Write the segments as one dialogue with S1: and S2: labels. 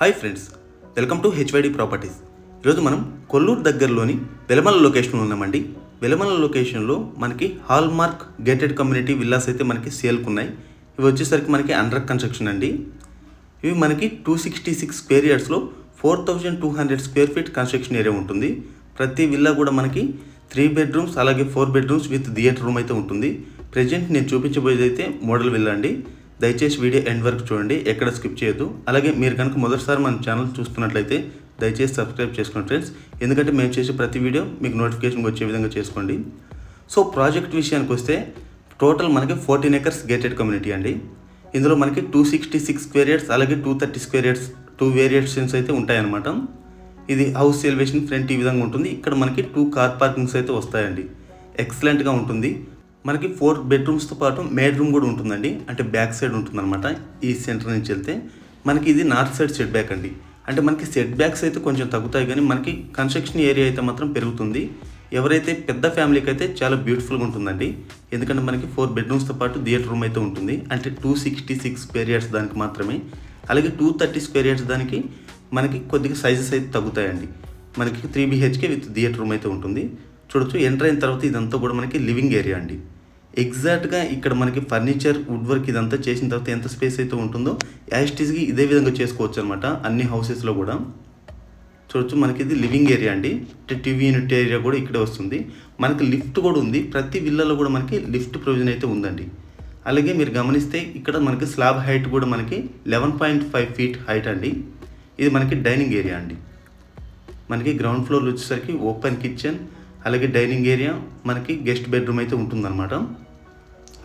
S1: Hi friends, welcome to HYD properties. ఈరోజు మనం కొల్లూరు దగ్గరలోని వెలమల లొకేషన్లో ఉన్నామండి. వెలమల లొకేషన్లో మనకి hall mark gated community villas అయితే మనకి సేల్కు ఉన్నాయి. ఇవి వచ్చేసరికి మనకి అండర్ కన్స్ట్రక్షన్ అండి. ఇవి మనకి 266 స్క్వేర్ యార్డ్స్లో 4200 స్క్వేర్ ఫీట్ కన్స్ట్రక్షన్ ఏరియా ఉంటుంది. ప్రతి విల్లా కూడా మనకి 3 బెడ్రూమ్స్ అలాగే 4 బెడ్రూమ్స్ విత్ థియేటర్ రూమ్ అయితే ఉంటుంది. ప్రజెంట్ నేను చూపించబోయేది అయితే మోడల్ విల్లా అండి. దయచేసి వీడియో ఎండ్ వరకు చూడండి, ఎక్కడ స్కిప్ చేయొద్దు. అలాగే మీరు కనుక మొదటిసారి మన ఛానల్ చూస్తున్నట్లయితే దయచేసి సబ్స్క్రైబ్ చేసుకోండి ఫ్రెండ్స్, ఎందుకంటే మేము చేసే ప్రతి వీడియో మీకు నోటిఫికేషన్ వచ్చే విధంగా చేసుకోండి. సో ప్రాజెక్ట్ విషయానికి వస్తే టోటల్ మనకి 14 ఎకర్స్ గేటెడ్ కమ్యూనిటీ అండి. ఇందులో మనకి 266 స్క్వేర్ యార్డ్స్ అలాగే 230 స్క్వేర్ యార్డ్స్ 2 వేరియేషన్స్ అయితే ఉంటాయన్నమాట. ఇది హౌస్ ఎలివేషన్ ఫ్రంట్ ఈ విధంగా ఉంటుంది. ఇక్కడ మనకి 2 కార్ పార్కింగ్స్ అయితే వస్తాయండి. ఎక్సలెంట్గా ఉంటుంది. మనకి 4 బెడ్రూమ్స్తో పాటు మేడ్ రూమ్ కూడా ఉంటుందండి. అంటే బ్యాక్ సైడ్ ఉంటుందన్నమాట. ఈ సెంటర్ నుంచి వెళ్తే మనకి ఇది నార్త్ సైడ్ సెట్ బ్యాక్ అండి. అంటే మనకి సెట్ బ్యాక్స్ అయితే కొంచెం తగ్గుతాయి, కానీ మనకి కన్స్ట్రక్షన్ ఏరియా అయితే మాత్రం పెరుగుతుంది. ఎవరైతే పెద్ద ఫ్యామిలీకి అయితే చాలా బ్యూటిఫుల్గా ఉంటుందండి. ఎందుకంటే మనకి 4 బెడ్రూమ్స్తో పాటు థియేటర్ రూమ్ అయితే ఉంటుంది. అంటే 266 స్క్వేర్ యార్డ్స్ దానికి మాత్రమే. అలాగే 230 స్క్వేర్ యార్డ్స్ దానికి మనకి కొద్దిగా సైజెస్ అయితే తగ్గుతాయండి. మనకి 3 BHK విత్ థియేటర్ రూమ్ అయితే ఉంటుంది. చూడొచ్చు, ఎంటర్ అయిన తర్వాత ఇదంతా కూడా మనకి లివింగ్ ఏరియా అండి. ఎగ్జాక్ట్గా ఇక్కడ మనకి ఫర్నిచర్ వుడ్ వర్క్ ఇదంతా చేసిన తర్వాత ఎంత స్పేస్ అయితే ఉంటుందో యాస్టీస్కి ఇదే విధంగా చేసుకోవచ్చు అనమాట అన్ని హౌసెస్లో కూడా. చూడొచ్చు, మనకి ఇది లివింగ్ ఏరియా అండి. టీవీ యూనిట్ ఏరియా కూడా ఇక్కడే వస్తుంది. మనకి లిఫ్ట్ కూడా ఉంది. ప్రతి విల్లాలో కూడా మనకి లిఫ్ట్ ప్రొవిజన్ అయితే ఉందండి. అలాగే మీరు గమనిస్తే ఇక్కడ మనకి స్లాబ్ హైట్ కూడా మనకి 11.5 ఫీట్ హైట్ అండి. ఇది మనకి డైనింగ్ ఏరియా అండి. మనకి గ్రౌండ్ ఫ్లోర్ వచ్చేసరికి ఓపెన్ కిచెన్ అలాగే డైనింగ్ ఏరియా, మనకి గెస్ట్ బెడ్రూమ్ అయితే ఉంటుందన్నమాట.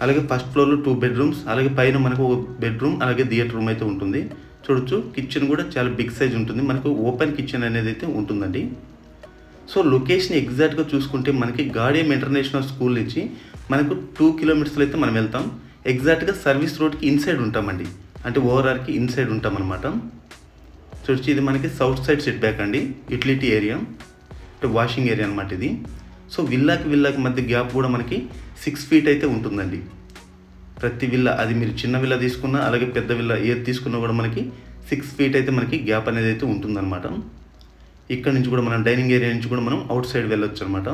S1: అలాగే ఫస్ట్ ఫ్లోర్లో 2 బెడ్రూమ్స్ అలాగే పైన మనకు ఒక బెడ్రూమ్ అలాగే థియేటర్ రూమ్ అయితే ఉంటుంది. చూడొచ్చు, కిచెన్ కూడా చాలా బిగ్ సైజ్ ఉంటుంది. మనకు ఓపెన్ కిచెన్ అనేది అయితే ఉంటుందండి. సో లొకేషన్ ఎగ్జాక్ట్గా చూసుకుంటే మనకి గాడియం ఇంటర్నేషనల్ స్కూల్ నుంచి మనకు 2 కిలోమీటర్స్లో అయితే మనం వెళ్తాం. ఎగ్జాక్ట్గా సర్వీస్ రోడ్కి ఇన్సైడ్ ఉంటామండి. అంటే ఓఆర్ఆర్కి ఇన్సైడ్ ఉంటామన్నమాట. చూడొచ్చు, ఇది మనకి సౌత్ సైడ్ సెట్ బ్యాక్ అండి. యూటిలిటీ ఏరియా, వాషింగ్ ఏరియా అనమాట ఇది. సో విల్లాకి మధ్య గ్యాప్ కూడా మనకి 6 ఫీట్ అయితే ఉంటుందండి. ప్రతి విల్లా, అది మీరు చిన్న విల్లా తీసుకున్నా అలాగే పెద్ద విల్లా ఏది తీసుకున్నా కూడా మనకి 6 ఫీట్ అయితే మనకి గ్యాప్ అనేది అయితే ఉంటుందన్నమాట. ఇక్కడ నుంచి కూడా మనం డైనింగ్ ఏరియా నుంచి కూడా మనం అవుట్ సైడ్ వెళ్ళొచ్చు అనమాట.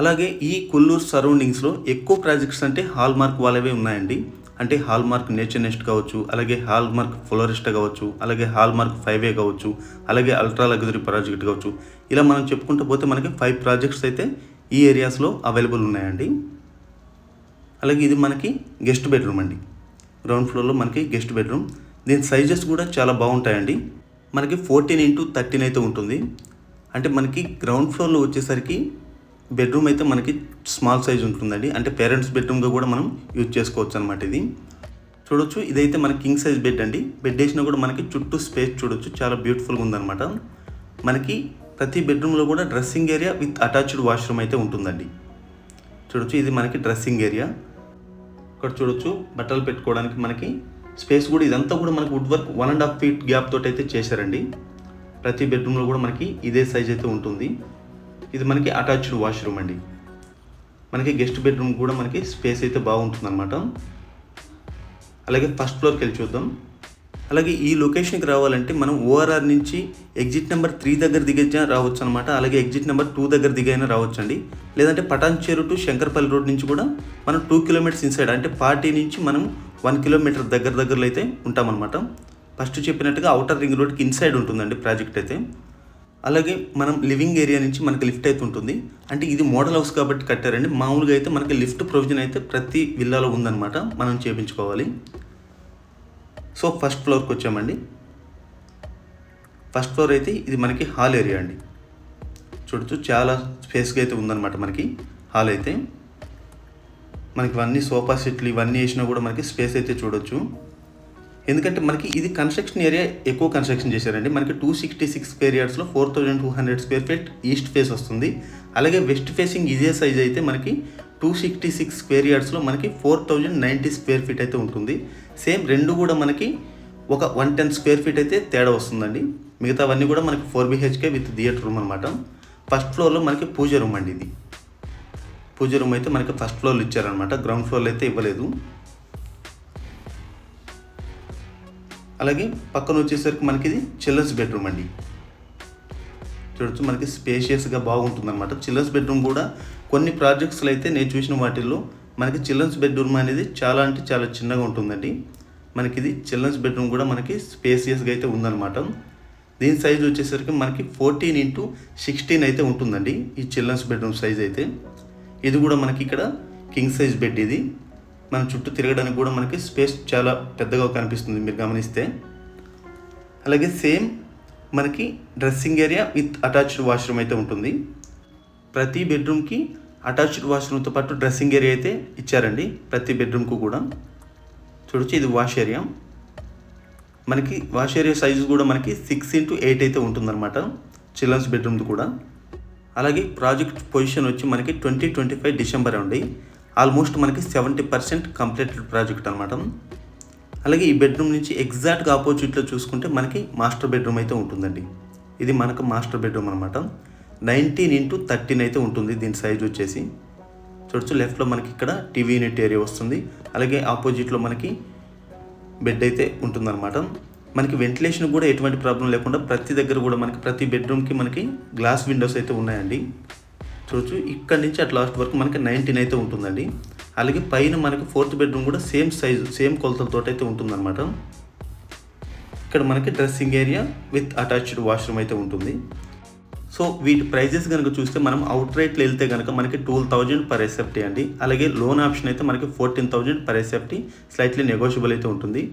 S1: అలాగే ఈ కొల్లూరు సరౌండింగ్స్లో ఎక్కువ ప్రాజెక్ట్స్ అంటే హాల్ మార్క్ వాళ్ళవే ఉన్నాయండి. అంటే హాల్ మార్క్ నేచర్ నెస్ట్ కావచ్చు, అలాగే హాల్ మార్క్ ఫ్లోరిస్టా కావచ్చు, అలాగే హాల్ మార్క్ 5A కావచ్చు, అలాగే అల్ట్రా లగ్జరీ ప్రాజెక్ట్ కావచ్చు. ఇలా మనం చెప్పుకుంటూ పోతే మనకి 5 ప్రాజెక్ట్స్ అయితే ఈ ఏరియాస్లో అవైలబుల్ ఉన్నాయండి. అలాగే ఇది మనకి గెస్ట్ బెడ్రూమ్ అండి. గ్రౌండ్ ఫ్లోర్లో మనకి గెస్ట్ బెడ్రూమ్. దీని సైజెస్ కూడా చాలా బాగుంటాయండి. మనకి 14x13 అయితే ఉంటుంది. అంటే మనకి గ్రౌండ్ ఫ్లోర్లో వచ్చేసరికి బెడ్రూమ్ అయితే మనకి స్మాల్ సైజ్ ఉంటుందండి. అంటే పేరెంట్స్ బెడ్రూమ్గా కూడా మనం యూజ్ చేసుకోవచ్చు అనమాట. ఇది చూడొచ్చు, ఇదైతే మనకి కింగ్ సైజ్ బెడ్ అండి. బెడ్ వేసినా కూడా మనకి చుట్టూ స్పేస్ చూడొచ్చు, చాలా బ్యూటిఫుల్గా ఉందన్నమాట. మనకి ప్రతి బెడ్రూమ్లో కూడా dressing area with attached washroom అయితే ఉంటుందండి. చూడొచ్చు, ఇది మనకి డ్రెస్సింగ్ ఏరియా. ఇక్కడ చూడొచ్చు, బట్టలు పెట్టుకోవడానికి మనకి స్పేస్ కూడా, ఇదంతా కూడా మనకి వుడ్ వర్క్ 1.5 ఫీట్ గ్యాప్ తోటి అయితే చేశారండి. ప్రతి బెడ్రూమ్లో కూడా మనకి ఇదే సైజ్ అయితే ఉంటుంది. ఇది మనకి అటాచ్డ్ వాష్రూమ్ అండి. మనకి గెస్ట్ బెడ్రూమ్ కూడా మనకి స్పేస్ అయితే బాగుంటుంది అనమాట. అలాగే ఫస్ట్ ఫ్లోర్కి వెళ్ళి చూద్దాం. అలాగే ఈ లొకేషన్కి రావాలంటే మనం ఓఆర్ఆర్ నుంచి ఎగ్జిట్ నెంబర్ 3 దగ్గర దిగైనా రావచ్చు అనమాట. అలాగే ఎగ్జిట్ నెంబర్ 2 దగ్గర దిగైనా రావచ్చు అండి. లేదంటే పటాన్చేరు టు శంకర్పల్లి రోడ్ నుంచి కూడా మనం 2 కిలోమీటర్స్ ఇన్సైడ్, అంటే పార్టీ నుంచి మనం 1 కిలోమీటర్ దగ్గరలో అయితే ఉంటామన్నమాట. ఫస్ట్ చెప్పినట్టుగా అవుటర్ రింగ్ రోడ్కి ఇన్సైడ్ ఉంటుందండి ప్రాజెక్ట్ అయితే. అలాగే మనం లివింగ్ ఏరియా నుంచి మనకి లిఫ్ట్ అయితే ఉంటుంది. అంటే ఇది మోడల్ హౌస్ కాబట్టి కట్టారండి. మామూలుగా అయితే మనకి లిఫ్ట్ ప్రొవిజన్ అయితే ప్రతి విల్లాలో ఉందన్నమాట, మనం చేయించుకోవాలి. సో ఫస్ట్ ఫ్లోర్కి వచ్చామండి. ఫస్ట్ ఫ్లోర్ అయితే ఇది మనకి హాల్ ఏరియా అండి. చూడొచ్చు, చాలా స్పేస్గా అయితే ఉందన్నమాట మనకి హాల్ అయితే. మనకి ఇవన్నీ సోఫా సెట్లు ఇవన్నీ వేసినా కూడా మనకి స్పేస్ అయితే చూడొచ్చు. ఎందుకంటే మనకి ఇది కన్స్ట్రక్షన్ ఏరియా ఎక్కువ కన్స్ట్రక్షన్ చేశారండి. మనకి 266 స్క్వేర్ యార్డ్స్లో 4200 స్క్వేర్ ఫీట్ ఈస్ట్ ఫేస్ వస్తుంది. అలాగే వెస్ట్ ఫేసింగ్ ఇదే సైజ్ అయితే మనకి 266 స్క్వేర్ యార్డ్స్లో మనకి 4090 స్క్వేర్ ఫీట్ అయితే ఉంటుంది. సేమ్ రెండు కూడా మనకి ఒక 110 స్క్వేర్ ఫీట్ అయితే తేడా వస్తుందండి. మిగతావన్నీ కూడా మనకి 4 BHK విత్ థియేటర్ రూమ్ అనమాట. ఫస్ట్ ఫ్లోర్లో మనకి పూజ రూమ్ అండి. ఇది పూజ రూమ్ అయితే మనకి ఫస్ట్ ఫ్లోర్లో ఇచ్చారనమాట, గ్రౌండ్ ఫ్లోర్లో అయితే ఇవ్వలేదు. అలాగే పక్కన వచ్చేసరికి మనకి ఇది చిల్డ్రన్స్ బెడ్రూమ్ అండి. చూడొచ్చు మనకి స్పేషియస్గా బాగుంటుంది అనమాట. చిల్డ్రన్స్ బెడ్రూమ్ కూడా కొన్ని ప్రాజెక్ట్స్లో అయితే నేను చూసిన వాటిల్లో మనకి చిల్డ్రన్స్ బెడ్రూమ్ అనేది చాలా అంటే చాలా చిన్నగా ఉంటుందండి. మనకి ఇది చిల్డ్రన్స్ బెడ్రూమ్ కూడా మనకి స్పేషియస్గా అయితే ఉందన్నమాట. దీని సైజ్ వచ్చేసరికి మనకి 14x16 అయితే ఉంటుందండి ఈ చిల్డ్రన్స్ బెడ్రూమ్ సైజ్ అయితే. ఇది కూడా మనకి ఇక్కడ కింగ్ సైజ్ బెడ్. ఇది మన చుట్టూ తిరగడానికి కూడా మనకి స్పేస్ చాలా పెద్దగా కనిపిస్తుంది మీరు గమనిస్తే. అలాగే సేమ్ మనకి dressing area with attached washroom అయితే ఉంటుంది. ప్రతి బెడ్రూమ్కి అటాచ్డ్ వాష్రూమ్తో పాటు డ్రెస్సింగ్ ఏరియా అయితే ఇచ్చారండి ప్రతి బెడ్రూమ్కు కూడా. చూడొచ్చు ఇది వాష్ ఏరియా. మనకి వాష్ ఏరియా సైజు కూడా మనకి 6x8 అయితే ఉంటుందన్నమాట చిల్డ్రన్స్ బెడ్రూమ్ది కూడా. అలాగే ప్రాజెక్ట్ పొజిషన్ వచ్చి మనకి 2025 డిసెంబర్ అండి. ఆల్మోస్ట్ మనకి 70% కంప్లీటెడ్ ప్రాజెక్ట్ అనమాట. అలాగే ఈ బెడ్రూమ్ నుంచి ఎగ్జాక్ట్గా ఆపోజిట్లో చూసుకుంటే మనకి మాస్టర్ బెడ్రూమ్ అయితే ఉంటుందండి. ఇది మనకు మాస్టర్ బెడ్రూమ్ అనమాట. 19x13 అయితే ఉంటుంది దీని సైజ్ వచ్చేసి. చూడొచ్చు లెఫ్ట్లో మనకి ఇక్కడ టీవీ యూనిట్ ఏరియా వస్తుంది. అలాగే ఆపోజిట్లో మనకి బెడ్ అయితే ఉంటుందన్నమాట. మనకి వెంటిలేషన్ కూడా ఎటువంటి ప్రాబ్లం లేకుండా ప్రతి దగ్గర కూడా మనకి ప్రతి బెడ్రూమ్కి మనకి గ్లాస్ విండోస్ అయితే ఉన్నాయండి. చూడొచ్చు ఇక్కడ నుంచి అట్ లాస్ట్ వరకు మనకి 19 అయితే ఉంటుందండి. అలాగే పైన మనకి 4th బెడ్రూమ్ కూడా సేమ్ సైజు సేమ్ కొలతలతో అయితే ఉంటుందన్నమాట. ఇక్కడ మనకి dressing area with attached washroom అయితే ఉంటుంది. సో వీటి ప్రైజెస్ కనుక చూస్తే మనం అవుట్ రేట్లో వెళ్తే కనుక మనకి 12,000 పర్ ఎస్ఎఫ్టీ అండి. అలాగే లోన్ ఆప్షన్ అయితే మనకి 14,000 పర్ ఎస్ఎఫ్టీ స్లైట్లీ నెగోషియబుల్ అయితే ఉంటుంది.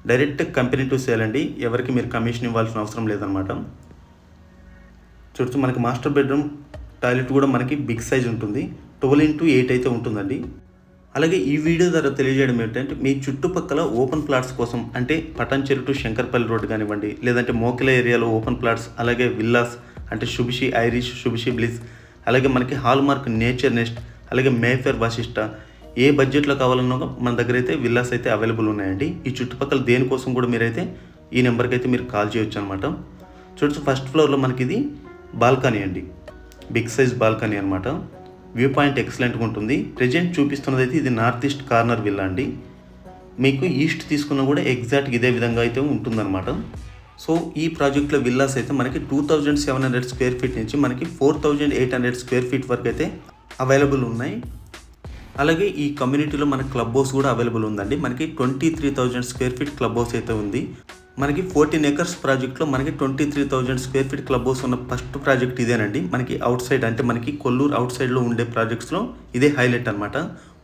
S1: డైరెక్ట్ కంపెనీ టు సేల్ అండి, ఎవరికి మీరు కమిషన్ ఇవ్వాల్సిన అవసరం లేదనమాట. చూడొచ్చు మనకి మాస్టర్ బెడ్రూమ్ టాయిలెట్ కూడా మనకి బిగ్ సైజ్ ఉంటుంది. 12x8 అయితే ఉంటుందండి. అలాగే ఈ వీడియో ద్వారా తెలియజేయడం ఏంటంటే మీ చుట్టుపక్కల ఓపెన్ ప్లాట్స్ కోసం అంటే పటాన్చెరు టు శంకర్పల్లి రోడ్ కానివ్వండి, లేదంటే మోకిల ఏరియాలో ఓపెన్ ప్లాట్స్, అలాగే విల్లాస్ అంటే శుభిషి ఐరిష్, శుభిషి బ్లిస్, అలాగే మనకి హాల్మార్క్ నేచర్ నెస్ట్, అలాగే మేఫేర్ వశిష్ట, ఏ బడ్జెట్లో కావాలన్నా మన దగ్గర అయితే విల్లాస్ అయితే అవైలబుల్ ఉన్నాయండి. ఈ చుట్టుపక్కల దేనికోసం కూడా మీరైతే ఈ నెంబర్కి అయితే మీరు కాల్ చేయొచ్చు అనమాట. చూడొచ్చు ఫస్ట్ ఫ్లోర్లో మనకి ఇది బాల్కనీ అండి, బిగ్ సైజ్ బాల్కనీ అనమాట. వ్యూ పాయింట్ ఎక్సలెంట్గా ఉంటుంది. ప్రజెంట్ చూపిస్తున్నది అయితే ఇది నార్త్ ఈస్ట్ కార్నర్ విల్లా అండి. మీకు ఈస్ట్ తీసుకున్నా కూడా ఎగ్జాక్ట్గా ఇదే విధంగా అయితే ఉంటుందన్నమాట. సో ఈ ప్రాజెక్ట్లో విల్లాస్ అయితే మనకి 2,700 స్క్వేర్ ఫీట్ నుంచి మనకి 4,800 స్క్వేర్ ఫీట్ వరకు అయితే అవైలబుల్ ఉన్నాయి. అలాగే ఈ కమ్యూనిటీలో మనకి క్లబ్ హౌస్ కూడా అవైలబుల్ ఉందండి. మనకి 23,000 స్క్వేర్ ఫీట్ క్లబ్ హౌస్ అయితే ఉంది. మనకి 14 acres ప్రాజెక్ట్లో మనకి 23,000 స్క్వేర్ ఫీట్ క్లబ్ హౌస్ ఉన్న ఫస్ట్ ప్రాజెక్ట్ ఇదేనండి. మనకి అవుట్ సైడ్ అంటే మనకి కొల్లూరు అవుట్ సైడ్లో ఉండే ప్రాజెక్ట్స్లో ఇదే హైలైట్ అనమాట.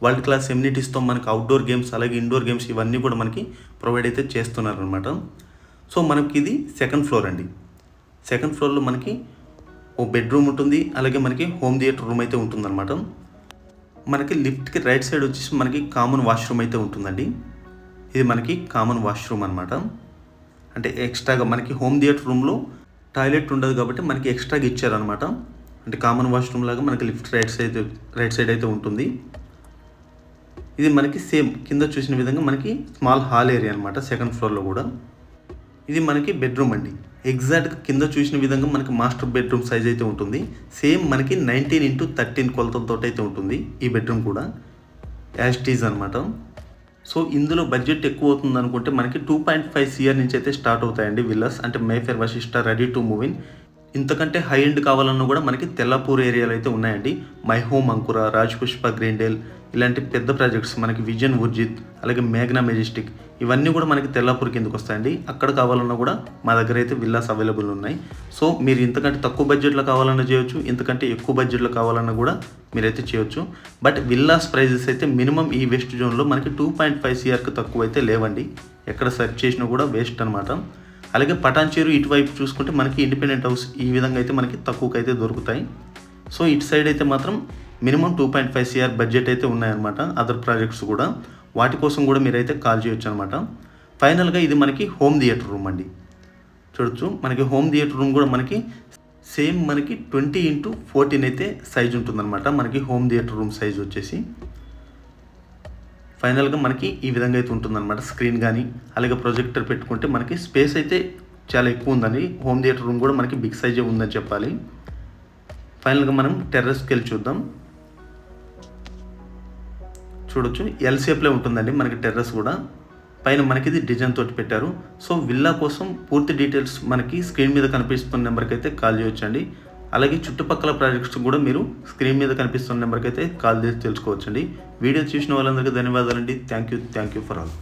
S1: వరల్డ్ క్లాస్ ఎమ్యూనిటీస్తో మనకి అవుట్డోర్ గేమ్స్ అలాగే ఇండోర్ గేమ్స్ ఇవన్నీ కూడా మనకి ప్రొవైడ్ అయితే చేస్తున్నారు అనమాట. సో మనకి ఇది సెకండ్ ఫ్లోర్ అండి. సెకండ్ ఫ్లోర్లో మనకి ఓ బెడ్రూమ్ ఉంటుంది, అలాగే మనకి హోమ్ థియేటర్ రూమ్ అయితే ఉంటుందన్నమాట. మనకి లిఫ్ట్కి రైట్ సైడ్ వచ్చేసి మనకి కామన్ వాష్రూమ్ అయితే ఉంటుందండి. ఇది మనకి కామన్ వాష్రూమ్ అనమాట. అంటే ఎక్స్ట్రాగా మనకి హోమ్ థియేటర్ రూమ్లో టాయిలెట్ ఉండదు కాబట్టి మనకి ఎక్స్ట్రాగా ఇచ్చారనమాట. అంటే కామన్ వాష్రూమ్ లాగా మనకి లిఫ్ట్ రైట్ సైడ్ అయితే ఉంటుంది. ఇది మనకి సేమ్ కింద చూసిన విధంగా మనకి స్మాల్ హాల్ ఏరియా అనమాట సెకండ్ ఫ్లోర్లో కూడా. ఇది మనకి బెడ్రూమ్ అండి. ఎగ్జాక్ట్గా కింద చూసిన విధంగా మనకి మాస్టర్ బెడ్రూమ్ సైజ్ అయితే ఉంటుంది. సేమ్ మనకి 19x13 కొలతలతో అయితే ఉంటుంది ఈ బెడ్రూమ్ కూడా యాజ్ ఇట్ ఈజ్ అనమాట. సో ఇందులో బడ్జెట్ ఎక్కువ అవుతుంది అనుకుంటే మనకి 2.5 CR నుంచి అయితే స్టార్ట్ అవుతాయండి విల్లాస్. అంటే Mayfair Vashishta, ready to move in. ఇంతకంటే హై ఎండ్ కావాలన్నా కూడా మనకి తెల్లాపూర్ ఏరియాలో అయితే ఉన్నాయండి. మై హోమ్ అంకుర, రాజ్ పుష్ప గ్రీన్డేల్ ఇలాంటి పెద్ద ప్రాజెక్ట్స్ మనకి విజన్ ఉర్జిత్, అలాగే మేఘ్నా మెజెస్టిక్ ఇవన్నీ కూడా మనకి తెల్లాపూర్ కిందకు వస్తాయండి. అక్కడ కావాలన్నా కూడా మా దగ్గర అయితే విల్లాస్ అవైలబుల్ ఉన్నాయి. సో మీరు ఇంతకంటే తక్కువ బడ్జెట్లో కావాలన్నా చేయొచ్చు, ఇంతకంటే ఎక్కువ బడ్జెట్లో కావాలన్నా కూడా మీరైతే చేయొచ్చు. బట్ విల్లాస్ ప్రైజెస్ అయితే మినిమం ఈ వెస్ట్ జోన్లో మనకి 2.5 CRకి తక్కువ అయితే లేవండి. ఎక్కడ సెర్చ్ చేసినా కూడా వేస్ట్ అనమాట. అలాగే పటాన్చెరు ఇటువైపు చూసుకుంటే మనకి ఇండిపెండెంట్ హౌస్ ఈ విధంగా అయితే మనకి తక్కువకైతే దొరుకుతాయి. సో ఇటు సైడ్ అయితే మాత్రం మినిమం 2.5 CR బడ్జెట్ అయితే ఉన్నాయన్నమాట. అదర్ ప్రాజెక్ట్స్ కూడా వాటి కోసం కూడా మీరైతే కాల్ చేయొచ్చు అనమాట. ఫైనల్గా ఇది మనకి హోమ్ థియేటర్ రూమ్ అండి. చూడొచ్చు మనకి హోమ్ థియేటర్ రూమ్ కూడా మనకి సేమ్ మనకి 20x14 అయితే సైజ్ ఉంటుందన్నమాట. మనకి హోమ్ థియేటర్ రూమ్ సైజ్ వచ్చేసి ఫైనల్గా మనకి ఈ విధంగా అయితే ఉంటుందన్నమాట. స్క్రీన్ కానీ అలాగే ప్రొజెక్టర్ పెట్టుకుంటే మనకి స్పేస్ అయితే చాలా ఎక్కువ ఉందండి. హోమ్ థియేటర్ రూమ్ కూడా మనకి బిగ్ సైజే ఉందని చెప్పాలి. ఫైనల్గా మనం టెర్రస్కి వెళ్ళి చూద్దాం. చూడొచ్చు ఎల్ షేప్లో ఉంటుందండి మనకి టెర్రస్ కూడా. పైన మనకి ఇది డిజైన్ తోటి పెట్టారు. సో విల్లా కోసం పూర్తి డీటెయిల్స్ మనకి స్క్రీన్ మీద కనిపిస్తున్న నెంబర్కి అయితే కాల్ చేయొచ్చండి. అలాగే చుట్టుపక్కల ప్రాజెక్ట్స్ కూడా మీరు స్క్రీన్ మీద కనిపిస్తున్న నెంబర్కి అయితే కాల్ చేసి తెలుసుకోవచ్చండి. వీడియో చూసిన వాళ్ళందరికీ ధన్యవాదాలండి. Thank you for all.